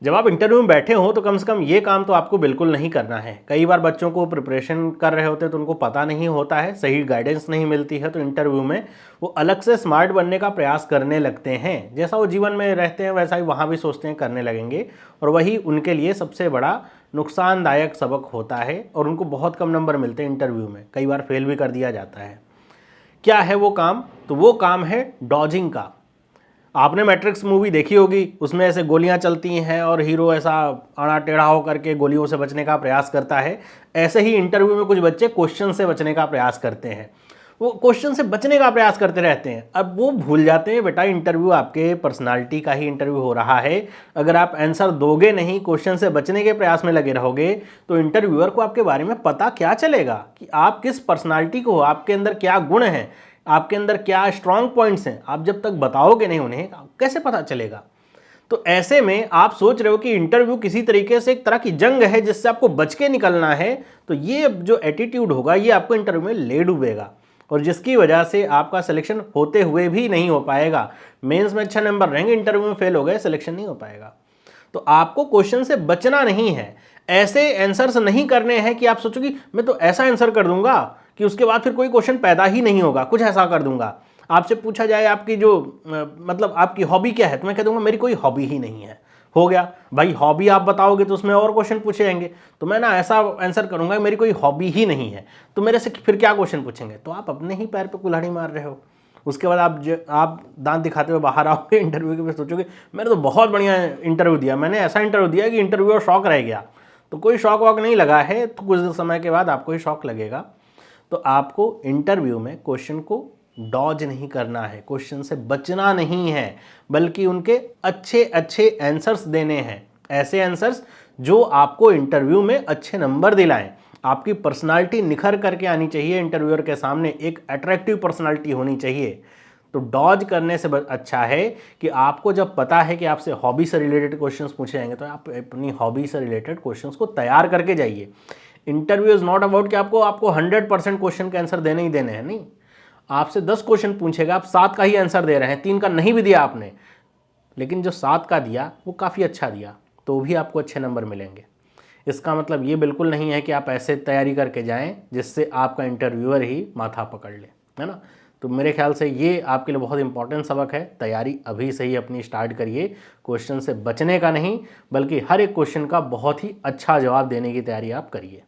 जब आप इंटरव्यू में बैठे हो तो कम से कम ये काम तो आपको बिल्कुल नहीं करना है। कई बार बच्चों को प्रिपरेशन कर रहे होते हैं तो उनको पता नहीं होता है, सही गाइडेंस नहीं मिलती है, तो इंटरव्यू में वो अलग से स्मार्ट बनने का प्रयास करने लगते हैं। जैसा वो जीवन में रहते हैं वैसा ही वहाँ भी सोचते हैं करने लगेंगे, और वही उनके लिए सबसे बड़ा नुकसानदायक सबक होता है और उनको बहुत कम नंबर मिलते हैं इंटरव्यू में, कई बार फेल भी कर दिया जाता है। क्या है वो काम? तो वो काम है डॉजिंग का। आपने मैट्रिक्स मूवी देखी होगी, उसमें ऐसे गोलियां चलती हैं और हीरो ऐसा आड़ा टेढ़ा होकर के गोलियों से बचने का प्रयास करता है। ऐसे ही इंटरव्यू में कुछ बच्चे क्वेश्चन से बचने का प्रयास करते हैं, वो क्वेश्चन से बचने का प्रयास करते रहते हैं। अब वो भूल जाते हैं बेटा इंटरव्यू आपके पर्सनालिटी का ही इंटरव्यू हो रहा है। अगर आप आंसर दोगे नहीं, क्वेश्चन से बचने के प्रयास में लगे रहोगे, तो इंटरव्यूअर को आपके बारे में पता क्या चलेगा कि आप किस पर्सनालिटी को हो, आपके अंदर क्या गुण हैं, आपके अंदर क्या स्ट्रांग पॉइंट्स हैं। आप जब तक बताओगे नहीं उन्हें, कैसे पता चलेगा? तो ऐसे में आप सोच रहे हो कि इंटरव्यू किसी तरीके से एक तरह की जंग है जिससे आपको बच के निकलना है, तो ये जो एटीट्यूड होगा ये आपको इंटरव्यू में ले डूबेगा, और जिसकी वजह से आपका सिलेक्शन होते हुए भी नहीं हो पाएगा। मेंस में अच्छा नंबर रहेंगे, इंटरव्यू में फेल हो गए, सिलेक्शन नहीं हो पाएगा। तो आपको क्वेश्चन से बचना नहीं है, ऐसे आंसर्स नहीं करने हैं कि आप सोचो कि मैं तो ऐसा आंसर कर दूंगा कि उसके बाद फिर कोई क्वेश्चन पैदा ही नहीं होगा, कुछ ऐसा कर दूंगा। आपसे पूछा जाए आपकी जो मतलब आपकी हॉबी क्या है, तो मैं कह दूंगा मेरी कोई हॉबी ही नहीं है। हो गया भाई, हॉबी आप बताओगे तो उसमें और क्वेश्चन पूछे जाएंगे, तो मैं ना ऐसा आंसर करूंगा मेरी कोई हॉबी ही नहीं है, तो मेरे से फिर क्या क्वेश्चन पूछेंगे? तो आप अपने ही पैर पे कुल्हाड़ी मार रहे हो। उसके बाद आप दांत दिखाते हुए बाहर आओगे इंटरव्यू के, फिर सोचोगे मैंने तो बहुत बढ़िया इंटरव्यू दिया, मैंने ऐसा इंटरव्यू दिया कि इंटरव्यूअर शॉक रह गया। तो कोई शॉक वॉक नहीं लगा है, तो कुछ समय के बाद आपको ही शॉक लगेगा। तो आपको इंटरव्यू में क्वेश्चन को डॉज नहीं करना है, क्वेश्चन से बचना नहीं है, बल्कि उनके अच्छे अच्छे आंसर्स देने हैं। ऐसे आंसर्स जो आपको इंटरव्यू में अच्छे नंबर दिलाएं। आपकी पर्सनालिटी निखर करके आनी चाहिए इंटरव्यूअर के सामने, एक अट्रैक्टिव पर्सनालिटी होनी चाहिए। तो डॉज करने से अच्छा है कि आपको जब पता है कि आपसे हॉबी से रिलेटेड क्वेश्चंस पूछे जाएंगे, तो आप अपनी हॉबी से रिलेटेड क्वेश्चंस को तैयार करके जाइए। इंटरव्यू इज नॉट अबाउट कि आपको 100% क्वेश्चन के आंसर देने ही देने हैं, नहीं। आपसे 10 क्वेश्चन पूछेगा, आप 7 का ही आंसर दे रहे हैं, 3 का नहीं भी दिया आपने, लेकिन जो 7 का दिया वो काफ़ी अच्छा दिया, तो भी आपको अच्छे नंबर मिलेंगे। इसका मतलब ये बिल्कुल नहीं है कि आप ऐसे तैयारी करके जाएं जिससे आपका इंटरव्यूअर ही माथा पकड़ ले, है ना। तो मेरे ख्याल से ये आपके लिए बहुत इंपॉर्टेंट सबक है। तैयारी अभी से ही अपनी स्टार्ट करिए, क्वेश्चन से बचने का नहीं, बल्कि हर एक क्वेश्चन का बहुत ही अच्छा जवाब देने की तैयारी आप करिए।